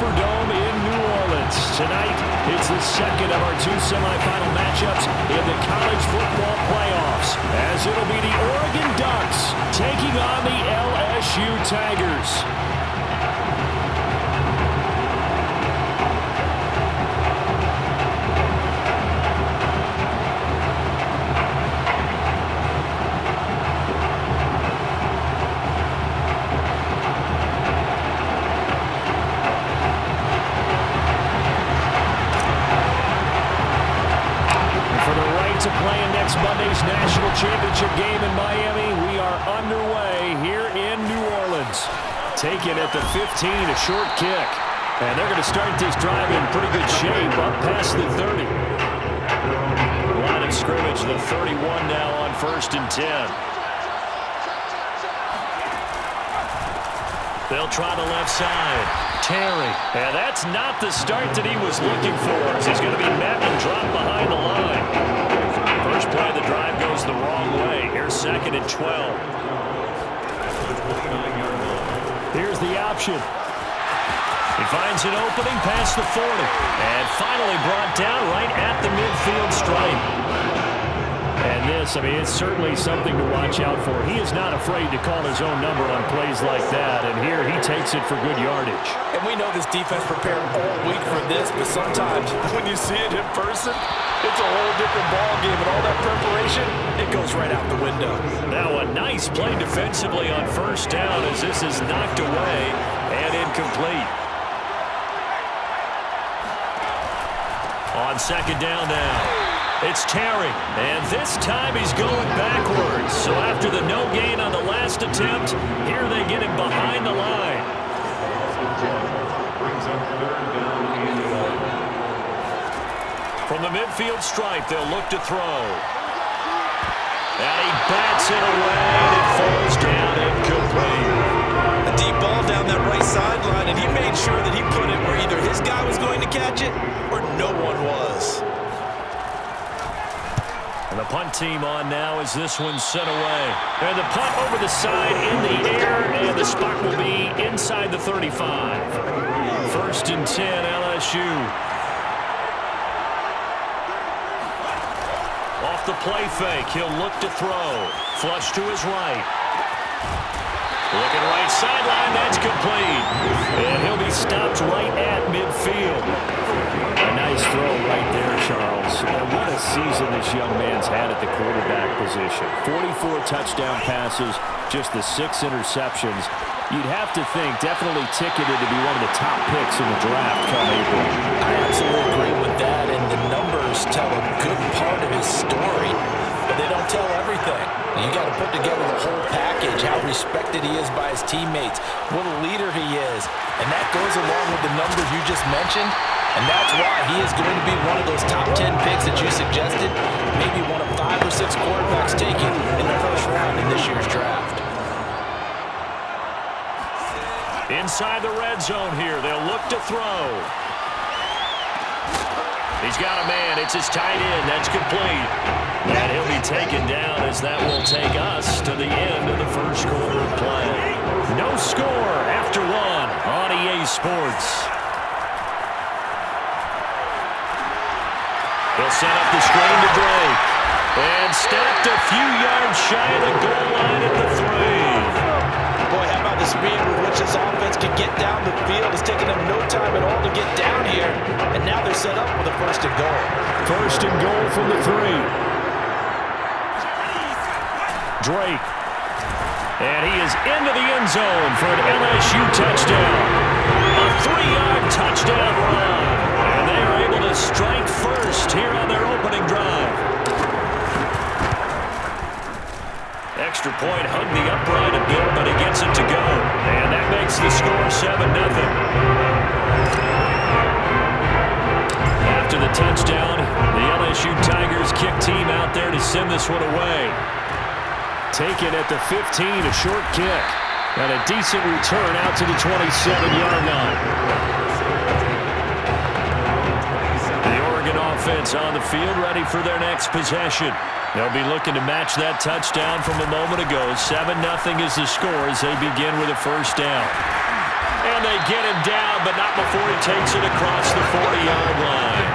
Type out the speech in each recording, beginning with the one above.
Superdome in New Orleans. Tonight, it's the second of our two semifinal matchups in the college football playoffs, as it'll be the Oregon Ducks taking on the LSU Tigers. To play in next Monday's national championship game in Miami, we are underway here in New Orleans. Taken at the 15, a short kick. And they're going to start this drive in pretty good shape, up past the 30. Line of scrimmage, the 31 now on 1st and 10. They'll try the left side. Terry. And that's not the start that he was looking for, as he's going to be met and dropped behind the line. First play of the drive goes the wrong way. Here's 2nd and 12. Here's the option. He finds an opening past the 40. And finally brought down right at the midfield stripe. And this, it's certainly something to watch out for. He is not afraid to call his own number on plays like that. And here he takes it for good yardage. And we know this defense prepared all week for this, but sometimes when you see it in person, it's a whole different ball game, and all that preparation, it goes right out the window. Now a nice play defensively on 1st down as this is knocked away and incomplete. On 2nd down now. It's Terry, and this time he's going backwards. So after the no gain on the last attempt, here they get him behind the line. From the midfield stripe, they'll look to throw. And he bats it away, and it falls down incomplete. A deep ball down that right sideline, and he made sure that he put it where either his guy was going to catch it or no one was. And the punt team on now as this one's sent away. And the punt over the side in the air, and the spot will be inside the 35. 1st and 10, LSU. Off the play fake, he'll look to throw. Flush to his right. Looking right sideline, that's complete. And he'll be stopped right at midfield. A nice throw right there, Charles. And what a season this young man's had at the quarterback position. 44 touchdown passes, just the 6 interceptions. You'd have to think definitely ticketed to be one of the top picks in the draft come April. I absolutely agree with that, and the numbers tell a good part of his story, but they don't tell everything. You got to put together the whole package, how respected he is by his teammates, what a leader he is, and that goes along with the numbers you just mentioned. And that's why he is going to be one of those top 10 picks that you suggested, maybe one of 5 or 6 quarterbacks taken in the 1st round in this year's draft. Inside the red zone here, they'll look to throw. He's got a man, it's his tight end, that's complete. And he'll be taken down as that will take us to the end of the 1st quarter of play. No score after 1 on EA Sports. He'll set up the screen to Drake. And stopped a few yards shy of the goal line at the 3. Boy, how about the speed with which this offense can get down the field? It's taken them no time at all to get down here. And now they're set up with a 1st and goal. 1st and goal from the 3. Drake. And he is into the end zone for an LSU touchdown. A 3-yard touchdown run. And they are able to strike first here on their opening drive. Extra point hugged the upright a bit, but he gets it to go. And that makes the score 7-0. After the touchdown, the LSU Tigers kick team out there to send this one away. Taken at the 15, a short kick. And a decent return out to the 27-yard line. The Oregon offense on the field ready for their next possession. They'll be looking to match that touchdown from a moment ago. 7-0 is the score as they begin with a 1st down. And they get him down, but not before he takes it across the 40-yard line.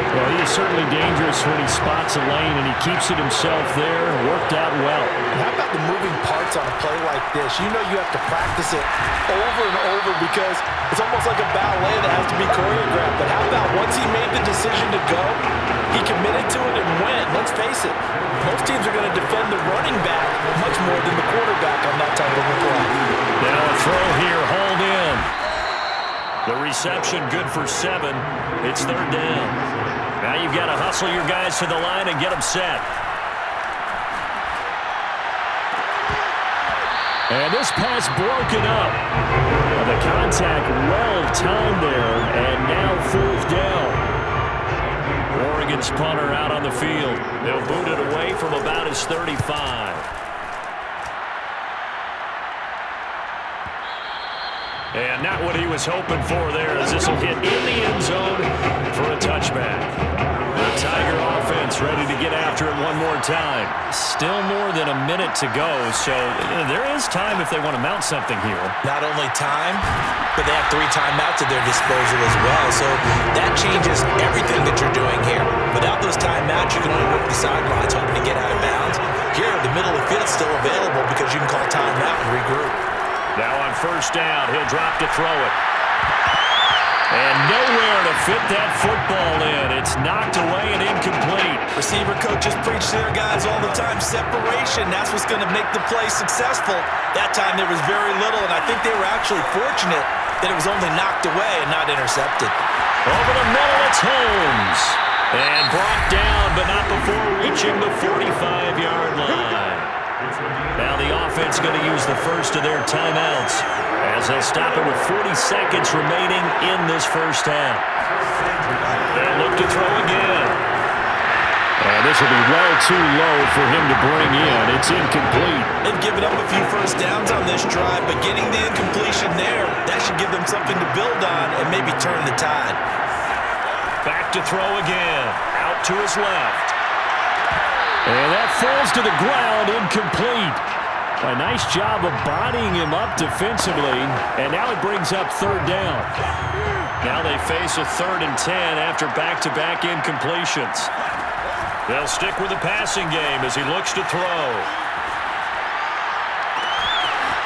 Well, he is certainly dangerous when he spots a lane, and he keeps it himself there. Worked out well. How about the moving parts on a play like this? You know you have to practice it over and over because it's almost like a ballet that has to be choreographed. But how about once he made the decision to go, he committed to it and went. Let's face it, most teams are going to defend the running back much more than the quarterback on that type of a play. Now a throw here, hauled in. The reception good for 7. It's 3rd down. Now you've got to hustle your guys to the line and get them set. And this pass broken up. And the contact well timed there, and now 4th down. Oregon's punter out on the field. They'll boot it away from about his 35. And not what he was hoping for there, as this will hit in the end zone for a touchback. The Tiger offense ready to get after it one more time. Still more than a minute to go, so there is time if they want to mount something here. Not only time, but they have 3 timeouts at their disposal as well. So that changes everything that you're doing here. Without those timeouts, you can only work the sidelines, hoping to get out of bounds. Here, the middle of the field is still available because you can call timeout and regroup. Now on 1st down, he'll drop to throw it. And nowhere to fit that football in. It's knocked away and incomplete. Receiver coaches preach to their guys all the time, separation. That's what's going to make the play successful. That time there was very little, and I think they were actually fortunate that it was only knocked away and not intercepted. Over the middle, it's Holmes. And brought down, but not before reaching the 45-yard line. Now the offense going to use the first of their timeouts as they'll stop it with 40 seconds remaining in this first half. They'll look to throw again. And this will be well too low for him to bring in. It's incomplete. They've given up a few first downs on this drive, but getting the incompletion there, that should give them something to build on and maybe turn the tide. Back to throw again. Out to his left. And that falls to the ground, incomplete. A nice job of bodying him up defensively, and now it brings up 3rd down. Now they face a 3rd and 10 after back-to-back incompletions. They'll stick with the passing game as he looks to throw.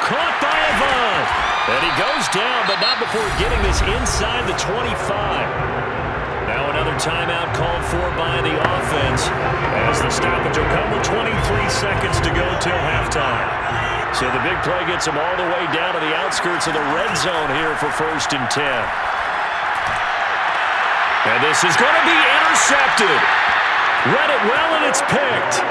Caught by Avant. And he goes down, but not before getting this inside the 25. Now another timeout called for by the offense as the stoppage will come with 23 seconds to go till halftime. So the big play gets them all the way down to the outskirts of the red zone here for 1st and 10. And this is going to be intercepted. Read it well, and it's picked.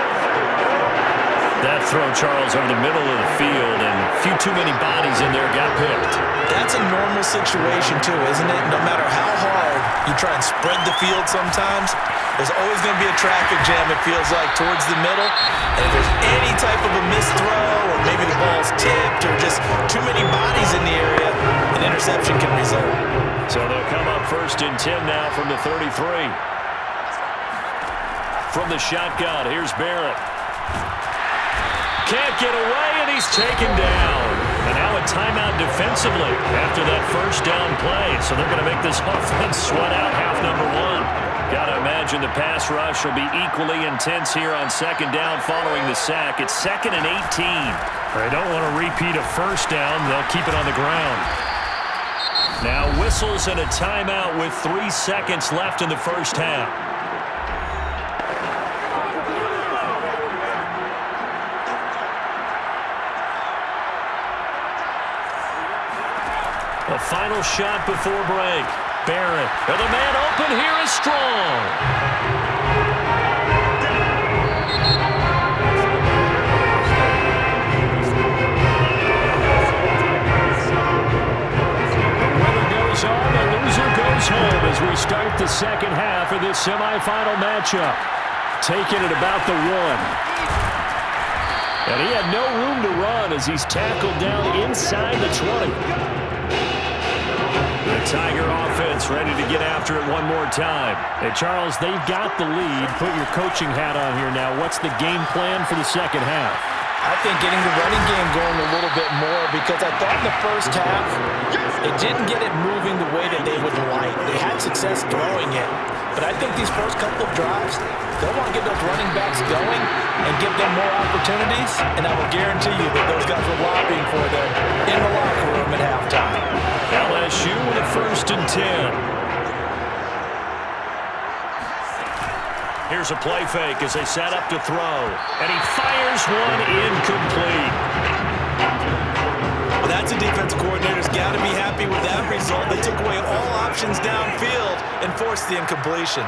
That throw, Charles, over the middle of the field, and a few too many bodies in there got picked. That's a normal situation, too, isn't it? No matter how hard you try and spread the field sometimes, there's always going to be a traffic jam, it feels like, towards the middle. And if there's any type of a missed throw, or maybe the ball's tipped, or just too many bodies in the area, an interception can result. So they'll come up 1st and 10 now from the 33. From the shotgun, here's Barrett. Can't get away, and he's taken down. And now a timeout defensively after that 1st down play. So they're going to make this offense sweat out half number 1. Got to imagine the pass rush will be equally intense here on 2nd down following the sack. It's 2nd and 18. They don't want to repeat a 1st down. They'll keep it on the ground. Now whistles and a timeout with 3 seconds left in the first half. The final shot before break. Barrett. And the man open here is strong. The winner goes on, the loser goes home as we start the 2nd half of this semifinal matchup. Taking it about the 1. And he had no room to run as he's tackled down inside the 20. The Tiger offense ready to get after it one more time. Hey, Charles, they've got the lead. Put your coaching hat on here now. What's the game plan for the 2nd half? I think getting the running game going a little bit more, because I thought in the first half it didn't get it moving the way that they would like. They had success throwing it, but I think these first couple of drives, they'll want to get those running backs going and give them more opportunities, and I will guarantee you that those guys were lobbying for them in the locker room at halftime. LSU with a 1st and 10. Here's a play fake as they set up to throw. And he fires one incomplete. Well, that's a defense coordinator's got to be happy with that result. They took away all options downfield and forced the incompletion.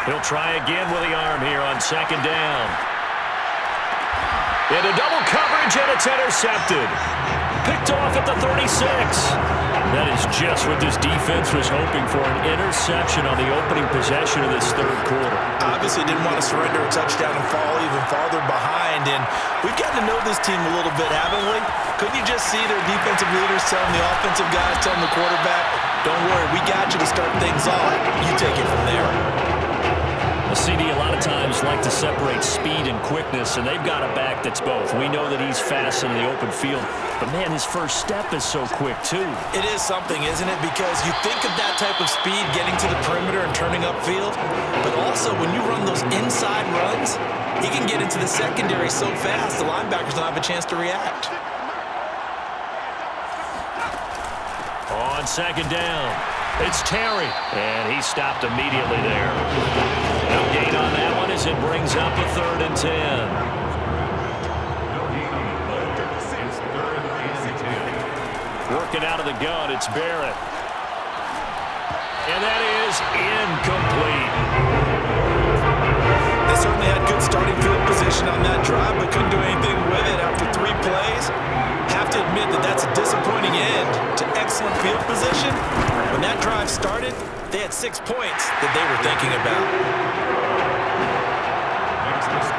He'll try again with the arm here on 2nd down. Into double coverage, and it's intercepted. Picked off at the 36. That is just what this defense was hoping for, an interception on the opening possession of this 3rd quarter. Obviously didn't want to surrender a touchdown and fall even farther behind, and we've gotten to know this team a little bit, haven't we? Couldn't you just see their defensive leaders telling the offensive guys, telling the quarterback, don't worry, we got you to start things off. You take it from there. A CD a lot of times like to separate speed and quickness, and they've got a back that's both. We know that he's fast in the open field, but man, his first step is so quick too. It is something, isn't it? Because you think of that type of speed getting to the perimeter and turning upfield, but also when you run those inside runs, he can get into the secondary so fast the linebackers don't have a chance to react. On 2nd down, it's Terry, and he stopped immediately there. No gain on that one as it brings up a 3rd and 10. Working out of the gun, it's Barrett. And that is incomplete. They certainly had good starting field position on that drive, but couldn't do anything with it after 3 plays. Have to admit that that's a disappointing end to excellent field position. When that drive started, they had 6 points that they were thinking about.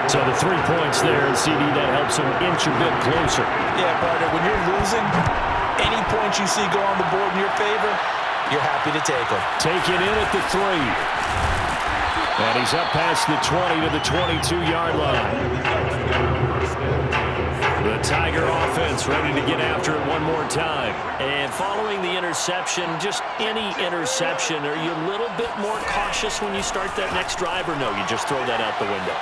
So the 3 points there, and CD, that helps them inch a bit closer. Yeah, partner, when you're losing, any points you see go on the board in your favor, you're happy to take them. Taken in at the 3. And he's up past the 20 to the 22-yard line. The Tiger offense ready to get after it one more time. And following the interception, just any interception, are you a little bit more cautious when you start that next drive, or no, you just throw that out the window?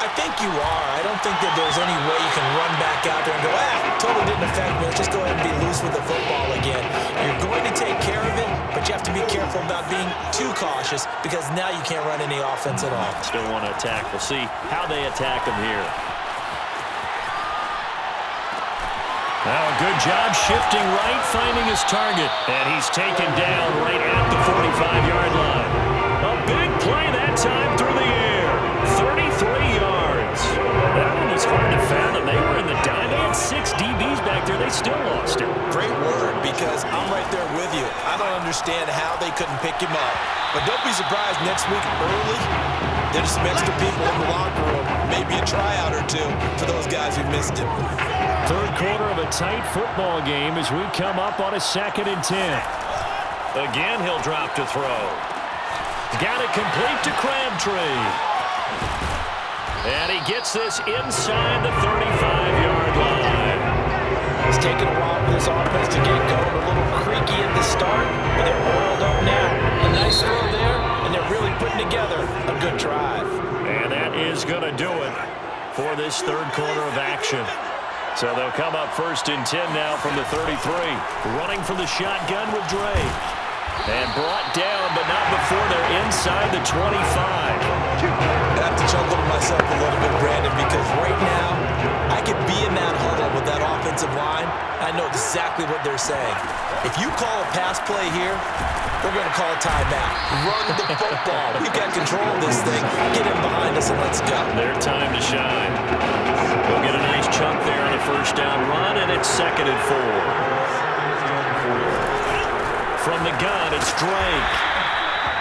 I think you are. I don't think that there's any way you can run back out there and go, totally didn't affect me. Let's just go ahead and be loose with the football again. You're going to take care of it, but you have to be careful about being too cautious, because now you can't run any offense at all. Still want to attack. We'll see how they attack him here. Now a good job shifting right, finding his target. And he's taken down right at the 45-yard line. A big play that time through the air. 33 yards. That one was hard to fathom. They were in the dime. They had 6 DBs back there. They still lost it. Great word, because I'm right there with you. I don't understand how they couldn't pick him up. But don't be surprised next week early, there's some extra people in the locker room. Maybe a tryout or two for those guys who missed it. 3rd quarter of a tight football game as we come up on a 2nd and 10. Again, he'll drop to throw. Got it complete to Crabtree. And he gets this inside the 35-yard line. It's taken a while for this offense to get going. A little creaky at the start, but they're oiled up now. A nice throw there, and they're really putting together a good drive. And that is going to do it for this 3rd quarter of action. So they'll come up 1st and 10 now from the 33. Running from the shotgun with Drake. And brought down, but not before they're inside the 25. I have to chuckle to myself a little bit, Brandon, because right now I could be in that huddle with that offensive line. I know exactly what they're saying. If you call a pass play here, we're going to call a timeout. Run the football. We've got control of this thing. Get in behind us and let's go. Their time to shine. We'll get a nice chunk there on a 1st down run, and it's 2nd and 4. From the gun, it's Drake.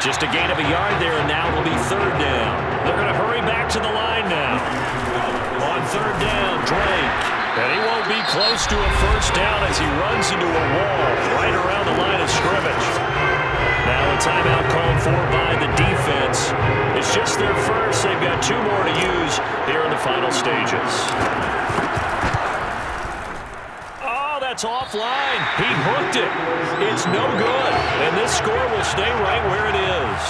Just a gain of a yard there, and now it'll be 3rd down. They're going to hurry back to the line now. On 3rd down, Drake. And he won't be close to a 1st down as he runs into a wall right around the line of scrimmage. Now a timeout called for by the defense. It's just their first. They've got got 2 more to use here in the final stages. Oh, that's offline. He hooked it. It's no good. And this score will stay right where it is.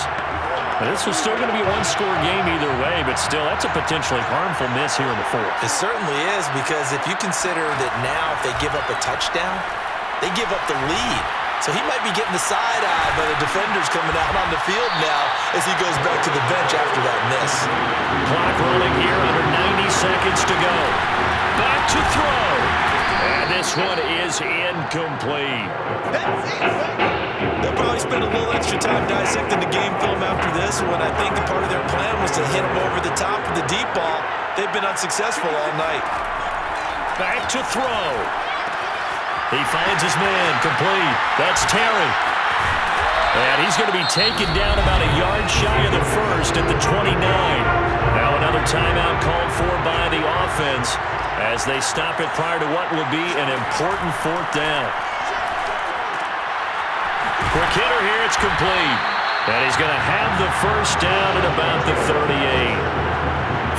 This was still going to be a one-score game either way, but still, that's a potentially harmful miss here in the 4th. It certainly is, because if you consider that now if they give up a touchdown, they give up the lead. So he might be getting the side eye, but the defender's coming out on the field now as he goes back to the bench after that miss. Clock rolling here, under 90 seconds to go. Back to throw. And this one is incomplete. They'll probably spend a little extra time dissecting the game film after this one. I think a part of their plan was to hit him over the top of the deep ball. They've been unsuccessful all night. Back to throw. He finds his man, complete. That's Terry. And he's going to be taken down about a yard shy of the first at the 29. Now another timeout called for by the offense as they stop it prior to what will be an important 4th down. Quick hitter here, it's complete. And he's going to have the first down at about the 38.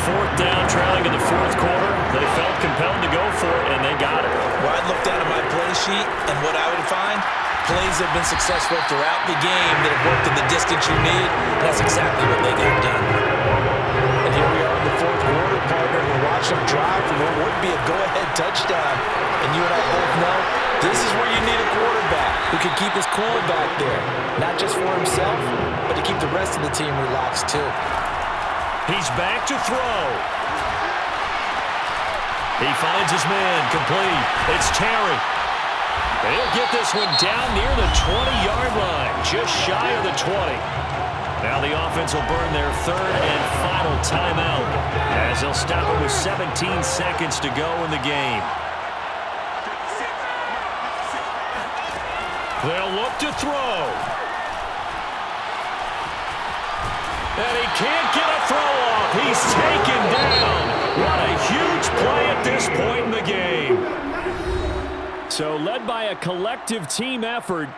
4th down, trailing in the 4th quarter. They felt compelled to go for it, and they got it. Well, I'd look down at my play sheet, and what I would find, plays have been successful throughout the game that have worked in the distance you need. That's exactly what they got done. And here we are in the 4th quarter, partner. We're watching them drive for what would be a go-ahead touchdown. And you and I both know this is where you need a quarterback who can keep his cool back there. Not just for himself, but to keep the rest of the team relaxed too. He's back to throw. He finds his man, complete. It's Terry. And he'll get this one down near the 20-yard line, just shy of the 20. Now the offense will burn their 3rd and final timeout as they'll stop it with 17 seconds to go in the game. They'll look to throw. And he can't get a throw off. He's taken down. What a huge play at this point in the game. So led by a collective team effort,